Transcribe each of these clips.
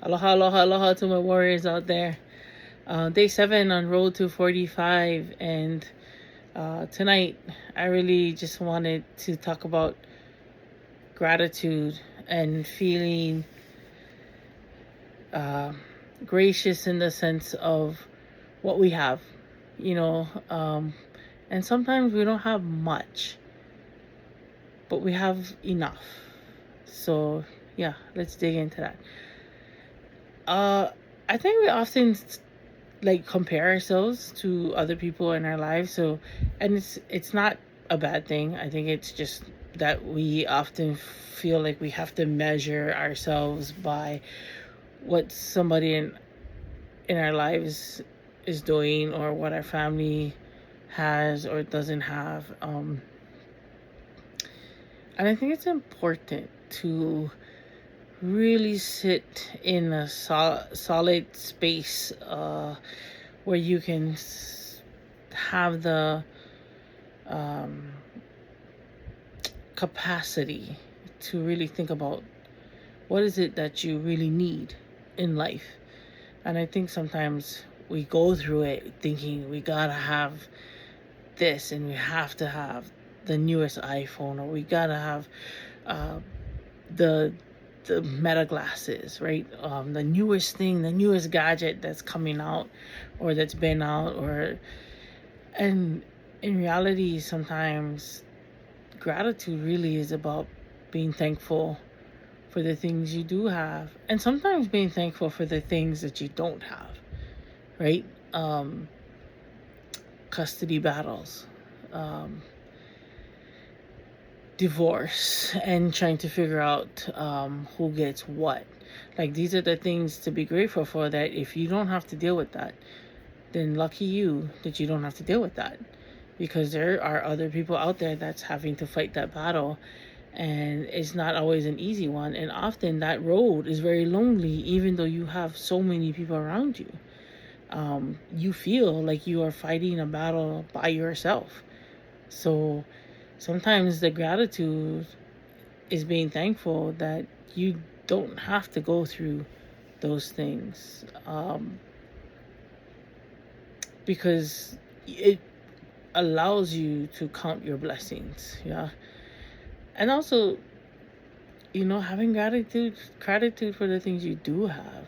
Aloha, aloha, aloha to my warriors out there. Day 7 on Road to 45. And tonight, I really just wanted to talk about gratitude and feeling uh, gracious in the sense of what we have, you know. And sometimes we don't have much, but we have enough. So, yeah, let's dig into that. Uh, I think we often like compare ourselves to other people in our lives. So, and it's not a bad thing. I think it's just that we often feel like we have to measure ourselves by what somebody in our lives is doing, or what our family has or doesn't have. And I think it's important to really sit in a solid space where you can have the um, capacity to really think about what is it that you really need in life. And I think sometimes we go through it thinking we gotta have this, and we have to have the newest iPhone, or we gotta have uh, the meta glasses, right? The newest thing, the newest gadget that's coming out, or that's been out, or and in reality, sometimes gratitude really is about being thankful for the things you do have, and sometimes being thankful for the things that you don't have, right? Um, Custody battles, um, divorce, and trying to figure out who gets what. Like, these are the things to be grateful for, that if you don't have to deal with that, then lucky you that you don't have to deal with that. Because there are other people out there that's having to fight that battle, and it's not always an easy one. And often that road is very lonely, even though you have so many people around you. You feel like you are fighting a battle by yourself. So sometimes the gratitude is being thankful that you don't have to go through those things, because it allows you to count your blessings. Yeah. And also, having gratitude for the things you do have.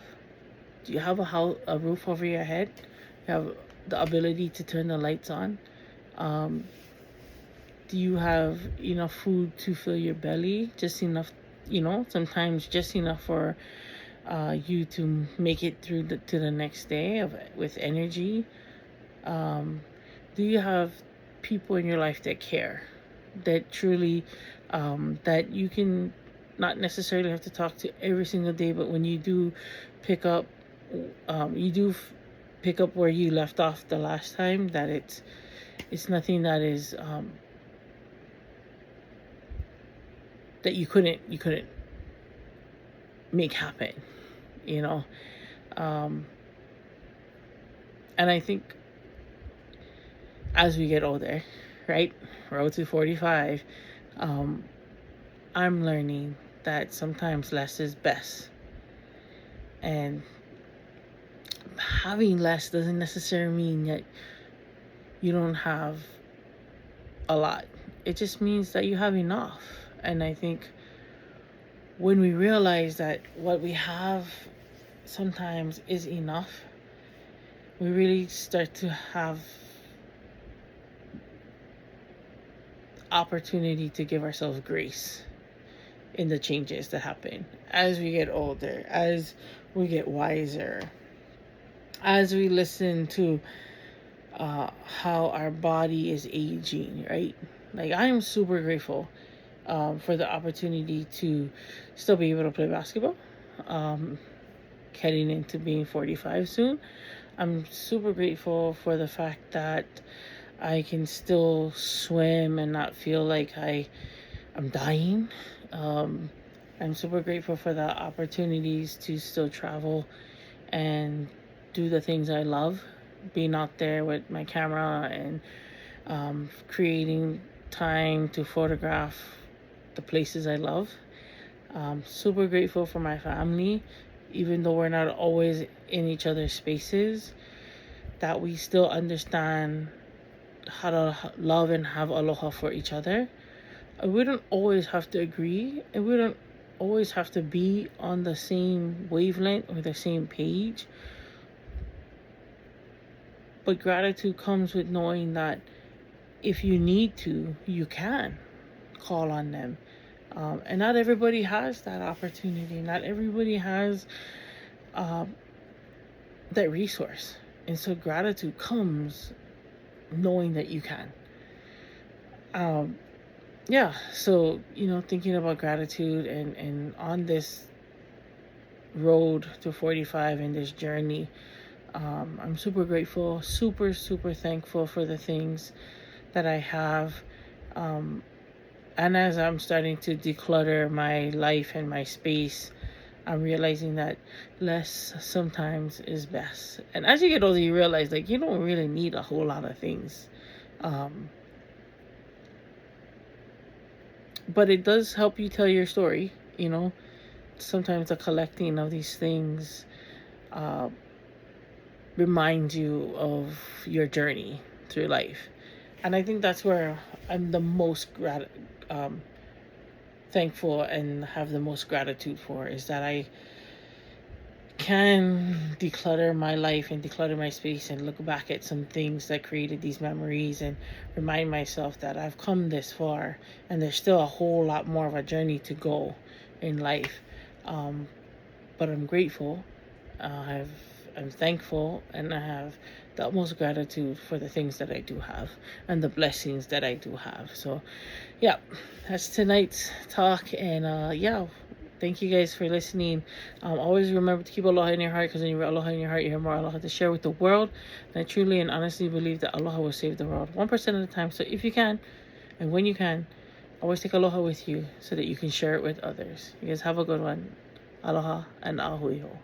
Do you have a roof over your head? You have the ability to turn the lights on. um, do you have enough food to fill your belly? Just enough, sometimes just enough for you to make it through to the next day with energy. um, do you have people in your life that care, that truly, that you can not necessarily have to talk to every single day, but when you do pick up, you do pick up where you left off the last time, that it's nothing that is, that you couldn't make happen, you know. um, and I think as we get older, right, road to 45, um, I'm learning that sometimes less is best. And having less doesn't necessarily mean that you don't have a lot. It just means that you have enough. And I think when we realize that what we have sometimes is enough, we really start to have opportunity to give ourselves grace in the changes that happen as we get older, as we get wiser, as we listen to how our body is aging, right? Like, I am super grateful for the opportunity to still be able to play basketball. Um, Heading into being 45 soon, I'm super grateful for the fact that I can still swim and not feel like I'm dying. Um, I'm super grateful for the opportunities to still travel and do the things I love, being out there with my camera and creating time to photograph the places I love. Super grateful for my family, even though we're not always in each other's spaces, that we still understand how to love and have aloha for each other. We don't always have to agree, and we don't always have to be on the same wavelength or the same page. But gratitude comes with knowing that if you need to, you can call on them. And not everybody has that opportunity. Not everybody has that resource. And so gratitude comes knowing that you can. Yeah, so, thinking about gratitude and on this road to 45 in this journey, I'm super grateful, super, super thankful for the things that I have. And as I'm starting to declutter my life and my space, I'm realizing that less sometimes is best. And as you get older, you realize like you don't really need a whole lot of things. But it does help you tell your story, Sometimes the collecting of these things reminds you of your journey through life. And I think that's where I'm the most thankful and have the most gratitude for, is that I can declutter my life and declutter my space and look back at some things that created these memories and remind myself that I've come this far and there's still a whole lot more of a journey to go in life. But I'm grateful. I'm thankful, and I have the utmost gratitude for the things that I do have and the blessings that I do have. So, yeah, that's tonight's talk. And yeah, thank you guys for listening. Always remember to keep aloha in your heart, because when you have aloha in your heart, you have more aloha to share with the world. And I truly and honestly believe that aloha will save the world 1% of the time. So if you can, and when you can, always take aloha with you so that you can share it with others. You guys have a good one. Aloha and ahui ho.